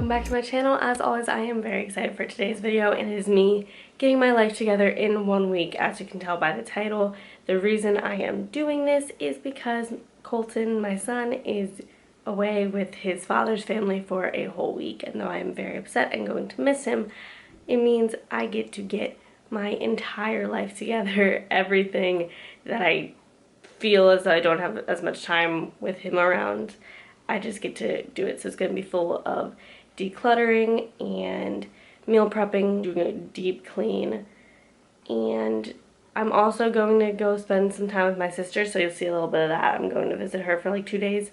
welcome back to my channel. As always, I am very excited for today's video, and it is me getting my life together in 1 week. As you can tell by the title, the reason I am doing this is because Colton, my son, is away with his father's family for a whole week, and though I am very upset and going to miss him, it means I get to get my entire life together. Everything that I feel as though I don't have as much time with him around, I just get to do it. So it's going to be full of decluttering and meal prepping, doing a deep clean, and I'm also going to go spend some time with my sister, so you'll see a little bit of that. I'm going to visit her for like 2 days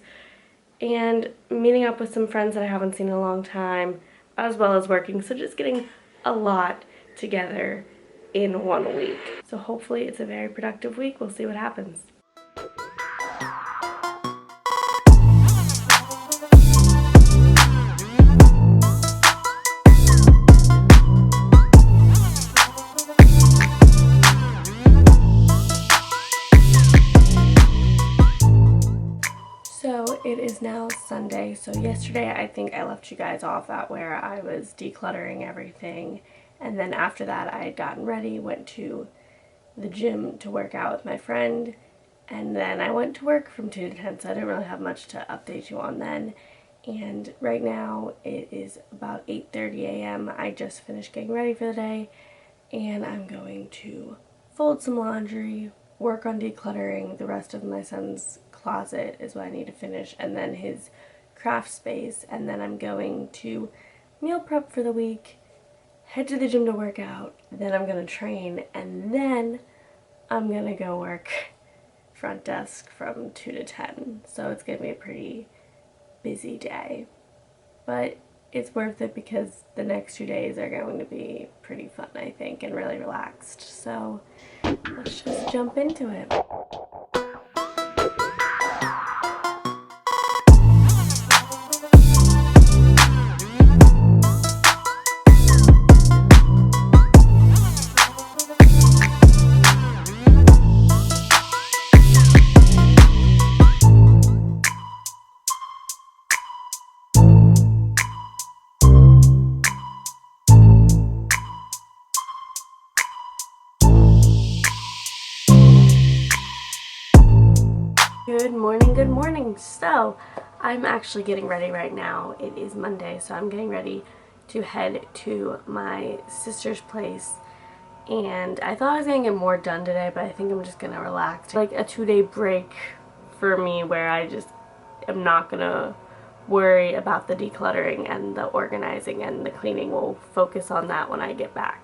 and meeting up with some friends that I haven't seen in a long time, as well as working. So just getting a lot together in 1 week. So hopefully it's a very productive week. We'll see what happens. So it is now Sunday. So yesterday I think I left you guys off at where I was decluttering everything, and then after that I had gotten ready, went to the gym to work out with my friend, and then I went to work from 2 to 10, so I didn't really have much to update you on then. And right now it is about 8:30 a.m. I just finished getting ready for the day, and I'm going to fold some laundry, work on decluttering. The rest of my son's closet is what I need to finish, and then his craft space, and then I'm going to meal prep for the week, head to the gym to work out, then I'm going to train, and then I'm going to go work front desk from 2 to 10. So it's going to be a pretty busy day, but it's worth it because the next 2 days are going to be pretty fun, I think, and really relaxed. So let's just jump into it. Good morning. So I'm actually getting ready right now. It is Monday, so I'm getting ready to head to my sister's place, and I thought I was gonna get more done today, but I think I'm just gonna relax. Like a 2-day break for me where I just am not gonna worry about the decluttering and the organizing and the cleaning. We'll focus on that when I get back.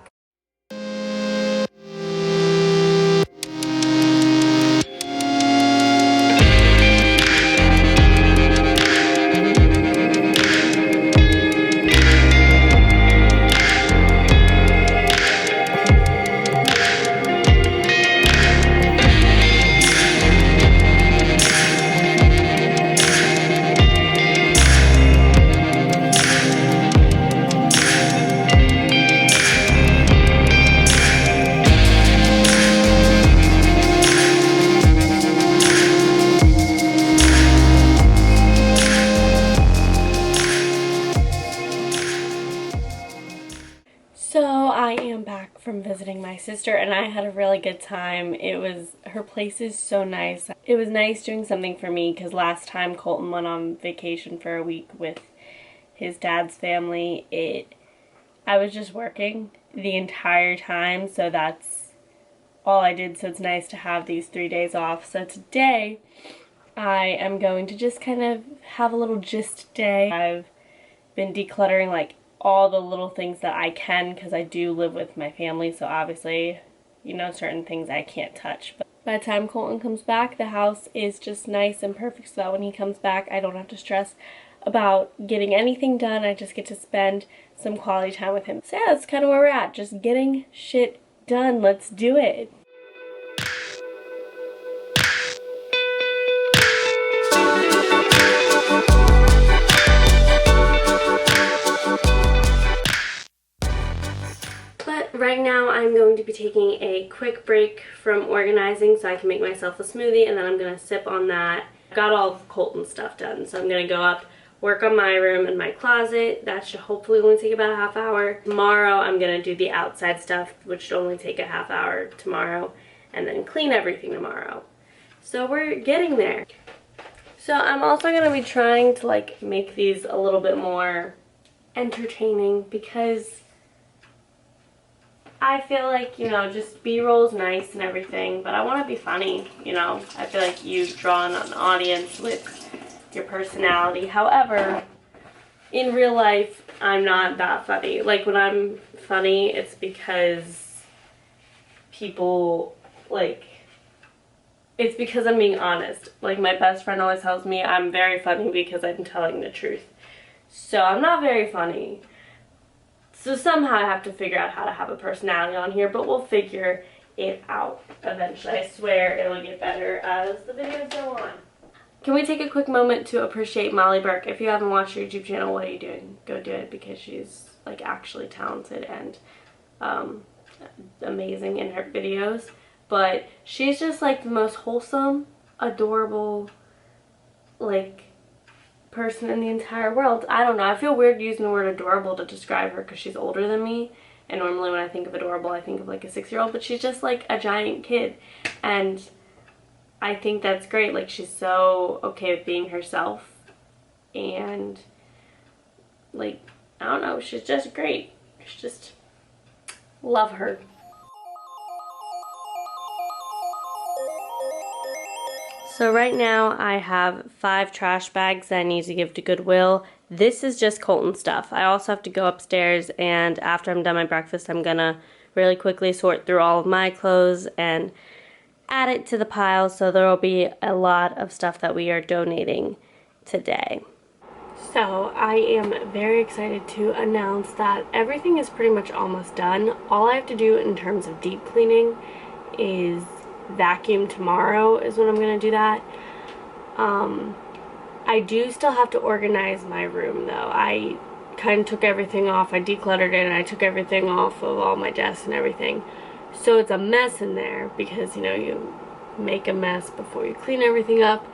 So I am back from visiting my sister, and I had a really good time. Her place is so nice. It was nice doing something for me because last time Colton went on vacation for a week with his dad's family, I was just working the entire time, so that's all I did. So it's nice to have these 3 days off. So today I am going to just kind of have a little gist day. I've been decluttering like all the little things that I can because I do live with my family, so obviously, you know, certain things I can't touch. But by the time Colton comes back, the house is just nice and perfect so that when he comes back, I don't have to stress about getting anything done. I just get to spend some quality time with him. So yeah, that's kind of where we're at. Just getting shit done. Let's do it. Right now I'm going to be taking a quick break from organizing so I can make myself a smoothie, and then I'm going to sip on that. Got all of Colton's stuff done, so I'm going to go up, work on my room and my closet. That should hopefully only take about a half hour. Tomorrow I'm gonna do the outside stuff, which should only take a half hour tomorrow, and then clean everything tomorrow. So we're getting there. So I'm also gonna be trying to like make these a little bit more entertaining, because I feel like, you know, just B-roll is nice and everything, but I want to be funny, you know. I feel like you draw an audience with your personality. However, in real life, I'm not that funny. Like, when I'm funny, it's because people, like, it's because I'm being honest. Like, my best friend always tells me I'm very funny because I'm telling the truth. So I'm not very funny. So somehow I have to figure out how to have a personality on here, but we'll figure it out eventually. I swear it'll get better as the videos go on. Can we take a quick moment to appreciate Molly Burke? If you haven't watched her YouTube channel, what are you doing? Go do it, because she's like actually talented and amazing in her videos. But she's just like the most wholesome, adorable, like, person in the entire world. I don't know. I feel weird using the word adorable to describe her because she's older than me. And normally when I think of adorable, I think of like a 6-year-old. But she's just like a giant kid. And I think that's great. Like, she's so okay with being herself. And, like, I don't know. She's just great. She's just, love her. So right now I have 5 trash bags that I need to give to Goodwill. This is just Colton stuff. I also have to go upstairs, and after I'm done my breakfast, I'm gonna really quickly sort through all of my clothes and add it to the pile, so there will be a lot of stuff that we are donating today. So I am very excited to announce that everything is pretty much almost done. All I have to do in terms of deep cleaning is vacuum tomorrow is when I'm going to do that. I do still have to organize my room though. I kind of took everything off. I decluttered it and I took everything off of all my desks and everything. So it's a mess in there because, you know, you make a mess before you clean everything up.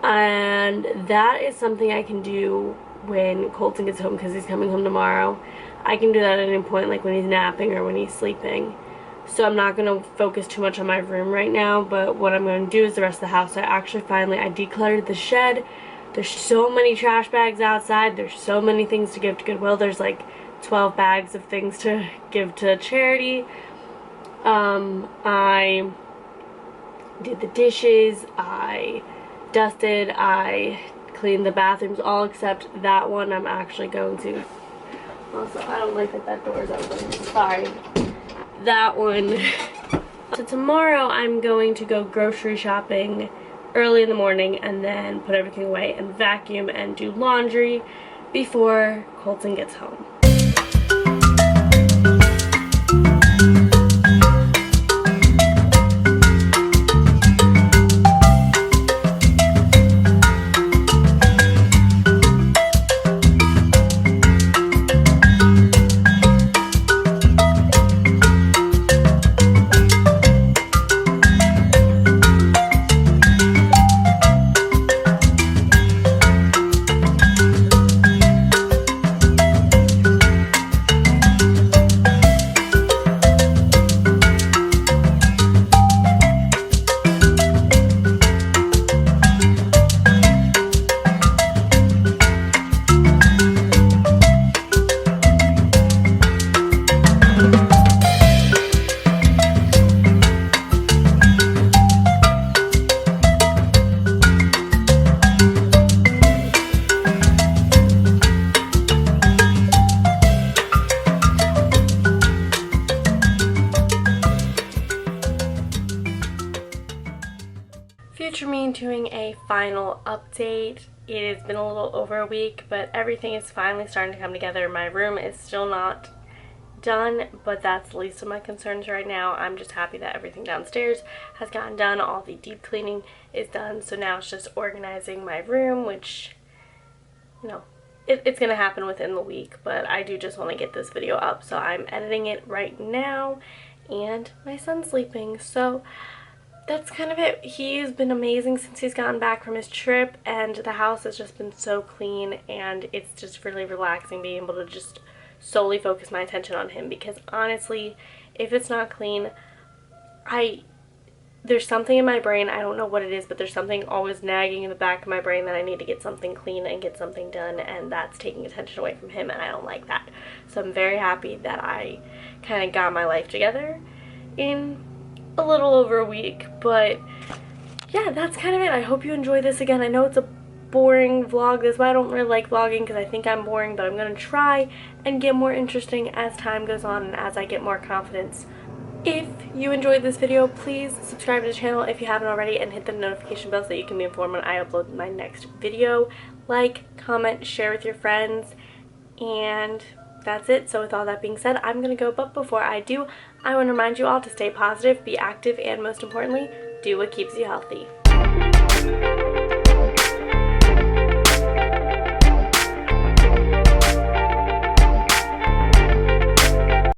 And that is something I can do when Colton gets home, because he's coming home tomorrow. I can do that at any point, like when he's napping or when he's sleeping. So I'm not going to focus too much on my room right now, but what I'm going to do is the rest of the house. I decluttered the shed. There's so many trash bags outside. There's so many things to give to Goodwill. There's like 12 bags of things to give to charity. I did the dishes. I dusted. I cleaned the bathrooms, all except that one I'm actually going to. Also, I don't like that door is open. Sorry. That one. So tomorrow I'm going to go grocery shopping early in the morning and then put everything away and vacuum and do laundry before Colton gets home. Future me doing a final update. It has been a little over a week, but everything is finally starting to come together. My room is still not done, but that's the least of my concerns right now. I'm just happy that everything downstairs has gotten done. All the deep cleaning is done, so now it's just organizing my room, which, you know, it's gonna happen within the week, but I do just want to get this video up, so I'm editing it right now, and my son's sleeping, so that's kind of it. He's been amazing since he's gotten back from his trip, and the house has just been so clean, and it's just really relaxing being able to just solely focus my attention on him, because honestly, if it's not clean, there's something in my brain, I don't know what it is, but there's something always nagging in the back of my brain that I need to get something clean and get something done, and that's taking attention away from him, and I don't like that. So I'm very happy that I kind of got my life together in a little over a week. But yeah, that's kind of it. I hope you enjoy this. Again, I know it's a boring vlog. That's why I don't really like vlogging, because I think I'm boring, but I'm going to try and get more interesting as time goes on and as I get more confidence. If you enjoyed this video, please subscribe to the channel if you haven't already, and hit the notification bell so you can be informed when I upload my next video. Like, comment, share with your friends, and that's it. So with all that being said, I'm going to go, but before I do, I want to remind you all to stay positive, be active, and most importantly, do what keeps you healthy.